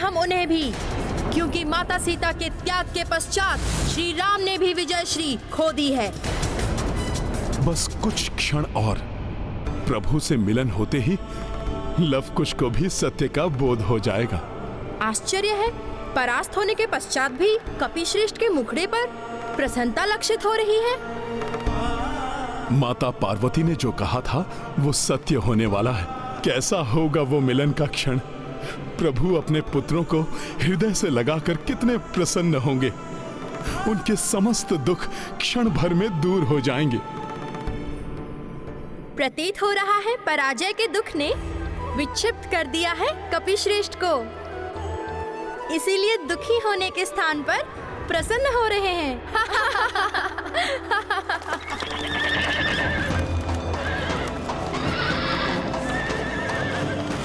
हम उन्हें भी, क्योंकि माता सीता के त्याग के पश्चात श्री राम ने भी विजयश्री खो दी है। बस कुछ क्षण और, प्रभु से मिलन होते ही लवकुश को भी सत्य का बोध हो जाएगा। आश्चर्य है, परास्त होने के पश्चात भी कपिश्रेष्ठ के मुखड़े पर प्रसन्नता लक्षित हो रही है। माता पार्वती ने जो कहा था वो सत्य होने वाला है। कैसा होगा वो मिलन का क्षण। प्रभु अपने पुत्रों को हृदय से लगाकर कितने प्रसन्न होंगे। उनके समस्त दुख क्षण भर में दूर हो जाएंगे। प्रतीत हो रहा है पराजय के दुख ने विक्षिप्त कर दिया है कपिश्रेष्ठ को, इसीलिए दुखी होने के स्थान पर प्रसन्न हो रहे हैं।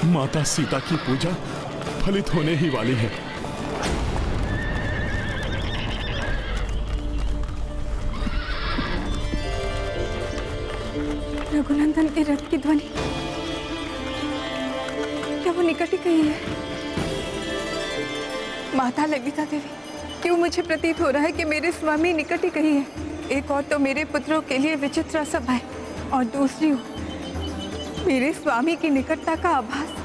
माता सीता की पूजा फलित होने ही वाली है। रघुनंदन के रथ की ध्वनि क्या वो निकट ही कहीं है? माता ललिता देवी, क्यों मुझे प्रतीत हो रहा है कि मेरे स्वामी निकट ही कहीं है। एक और तो मेरे पुत्रों के लिए विचित्र सभा है, और दूसरी ओर मेरे स्वामी की निकटता का आभास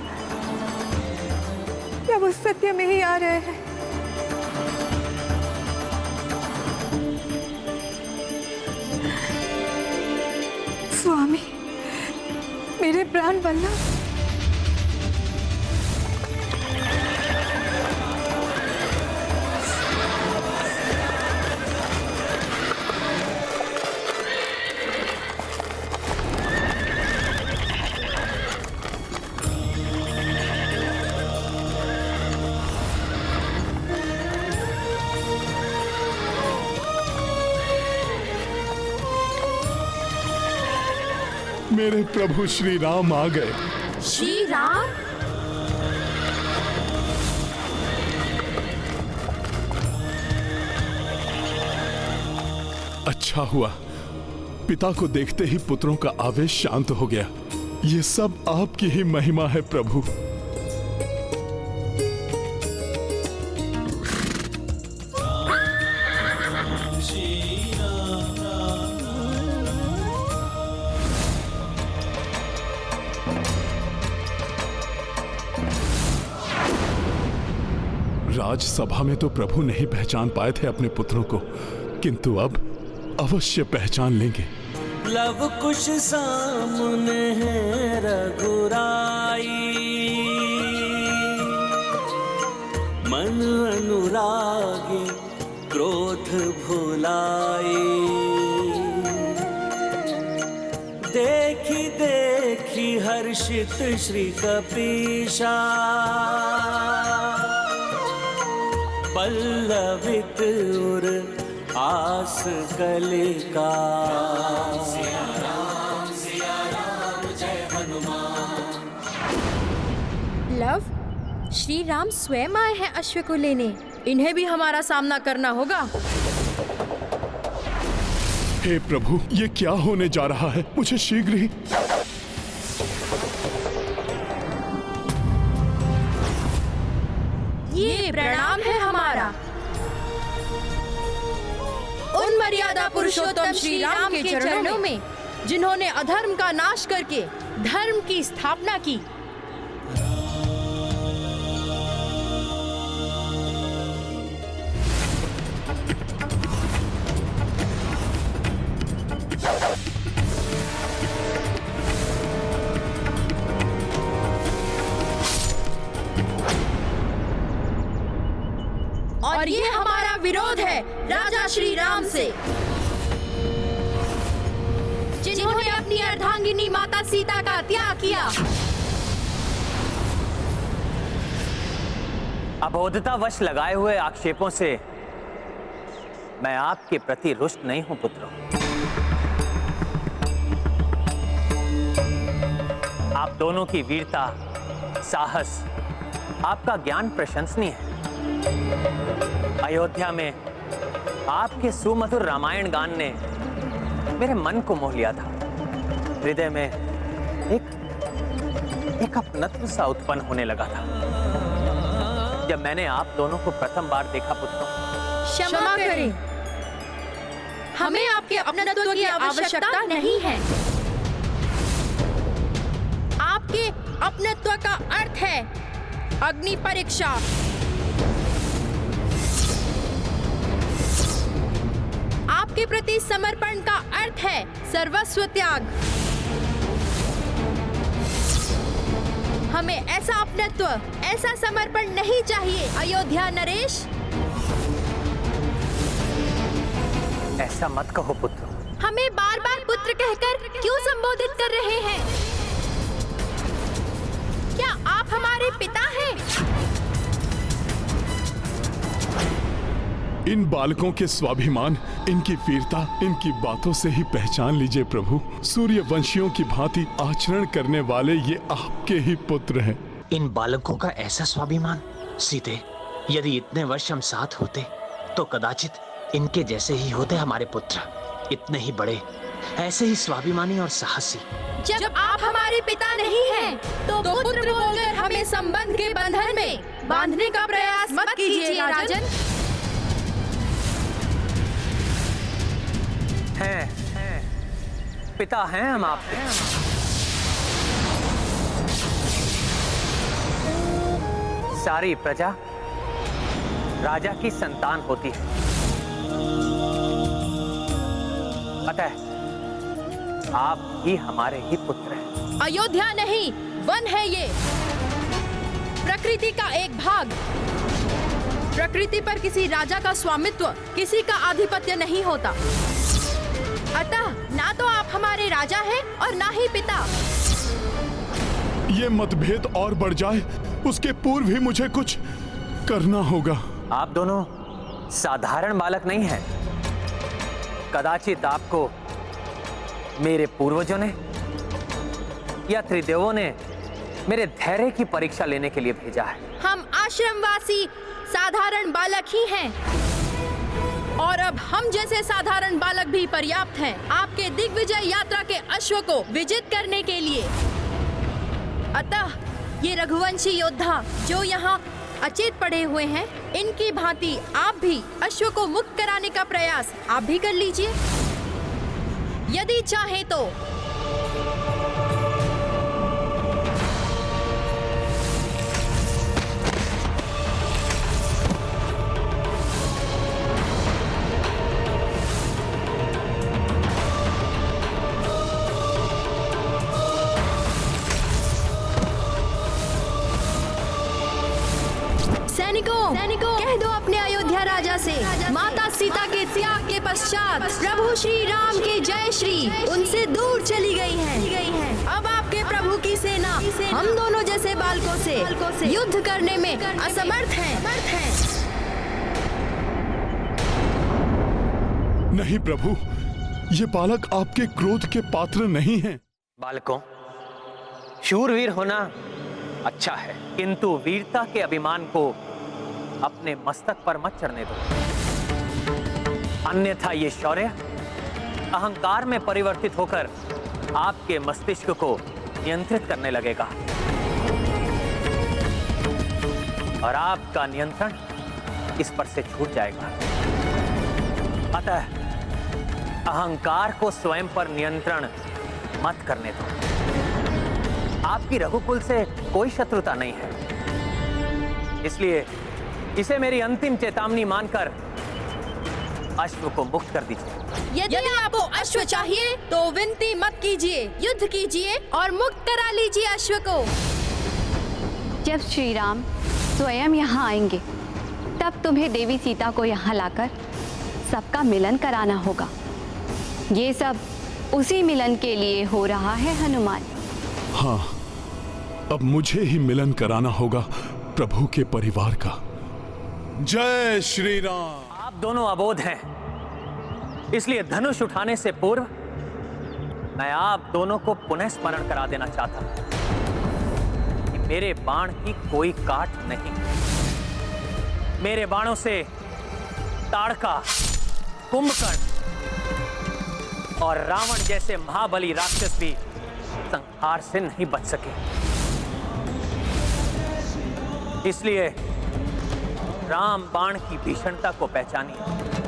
क्या वो सत्य में ही आ रहे हैं? स्वामी, मेरे प्राण वल्लभ, मेरे प्रभु श्री राम आ गए। श्री राम? अच्छा हुआ, पिता को देखते ही पुत्रों का आवेश शांत हो गया। ये सब आपकी ही महिमा है प्रभु। राजसभा में तो प्रभु नहीं पहचान पाए थे अपने पुत्रों को, किंतु अब अवश्य पहचान लेंगे। लव कुश सामने है रघुराई, मन अनुरागी क्रोध भुलाई। देखी देखी हर्षित श्री कपीशा, पल्लवित उर आस कलिका। सिया राम जय हनुमान। लव, श्री राम स्वयं आए हैं अश्व को लेने। इन्हें भी हमारा सामना करना होगा। हे प्रभु, ये क्या होने जा रहा है? मुझे शीघ्र ही ये प्रणाम है हमारा उन मर्यादा पुरुषोत्तम श्री राम के चरणों में, जिन्होंने अधर्म का नाश करके धर्म की स्थापना की। और ये हमारा विरोध है राजा श्री राम से, जिन्होंने अपनी अर्धांगिनी माता सीता का त्याग किया। अबोधतावश लगाए हुए आक्षेपों से मैं आपके प्रति रुष्ट नहीं हूं पुत्रों। आप दोनों की वीरता, साहस, आपका ज्ञान प्रशंसनीय है। अयोध्या में आपके सुमधुर रामायण गान ने मेरे मन को मोह लिया था। हृदय में एक अपनत्व सा उत्पन्न होने लगा था। जब मैंने आप दोनों को प्रथम बार देखा पुत्रों। क्षमा करें, हमें आपके अपनत्व की आवश्यकता नहीं है। आपके अपनत्व का अर्थ है अग्नि परीक्षा। आपके प्रति समर्पण का अर्थ है सर्वस्व त्याग। हमें ऐसा अपनत्व, ऐसा समर्पण नहीं चाहिए अयोध्या नरेश। ऐसा मत कहो पुत्र। हमें बार बार पुत्र कहकर क्यों संबोधित कर रहे हैं? क्या आप हमारे पिता हैं? इन बालकों के स्वाभिमान, इनकी वीरता, इनकी बातों से ही पहचान लीजिए प्रभु। सूर्यवंशियों की भांति आचरण करने वाले ये आपके ही पुत्र हैं। इन बालकों का ऐसा स्वाभिमान। सीते, यदि इतने वर्ष हम साथ होते तो कदाचित इनके जैसे ही होते हमारे पुत्र। इतने ही बड़े, ऐसे ही स्वाभिमानी और साहसी। जब आप हमारे पिता नहीं हैं, तो पुत्र बोलकर हमें संबंध के बंधन में बांधने का प्रयास मत कीजिए राजन। हैं, पिता हैं हम आपके। सारी प्रजा राजा की संतान होती है, अतः आप ही हमारे ही पुत्र हैं। अयोध्या नहीं, वन है ये, प्रकृति का एक भाग। प्रकृति पर किसी राजा का स्वामित्व, किसी का आधिपत्य नहीं होता। अतः ना तो आप हमारे राजा हैं और ना ही पिता। ये मतभेद और बढ़ जाए उसके पूर्व ही मुझे कुछ करना होगा। आप दोनों साधारण बालक नहीं हैं। कदाचित आपको मेरे पूर्वजों ने या त्रिदेवों ने मेरे धैर्य की परीक्षा लेने के लिए भेजा है। हम आश्रमवासी साधारण बालक ही हैं, और अब हम जैसे साधारण बालक भी पर्याप्त हैं आपके दिग्विजय यात्रा के अश्व को विजित करने के लिए। अतः ये रघुवंशी योद्धा जो यहाँ अचेत पड़े हुए हैं, इनकी भांति आप भी अश्व को मुक्त कराने का प्रयास आप भी कर लीजिए, यदि चाहे तो। सैनिकों, कह दो अपने अयोध्या राजा से, माता सीता के त्याग के पश्चात प्रभु श्री राम की जय श्री उनसे दूर चली गई है। अब आपके प्रभु की सेना हम दोनों जैसे बालकों से युद्ध करने में असमर्थ है। नहीं प्रभु, ये बालक आपके क्रोध के पात्र नहीं हैं। बालकों, शूरवीर होना अच्छा है, किंतु वीरता के अभिमान को अपने मस्तक पर मत चढ़ने दो, अन्यथा ये शौर्य अहंकार में परिवर्तित होकर आपके मस्तिष्क को नियंत्रित करने लगेगा और आपका नियंत्रण इस पर से छूट जाएगा। अतः अहंकार को स्वयं पर नियंत्रण मत करने दो। आपकी रघुकुल से कोई शत्रुता नहीं है, इसलिए इसे मेरी अंतिम चेतावनी मानकर अश्व को मुक्त कर दीजिए। यदि आपको अश्व चाहिए तो विनती मत कीजिए, युद्ध कीजिए और मुक्त करा लीजिए अश्व को। जब श्री राम स्वयं यहाँ आएंगे, तब तुम्हें देवी सीता को यहाँ लाकर सबका मिलन कराना होगा। ये सब उसी मिलन के लिए हो रहा है हनुमान। हाँ, अब मुझे ही मिलन कराना होगा प्रभु के परिवार का। जय श्री राम। आप दोनों अबोध हैं, इसलिए धनुष उठाने से पूर्व मैं आप दोनों को पुनः स्मरण करा देना चाहता हूं कि मेरे बाण की कोई काट नहीं। मेरे बाणों से ताड़का, कुंभकर्ण और रावण जैसे महाबली राक्षस भी संहार से नहीं बच सके। इसलिए राम बाण की भीषणता को पहचानिए।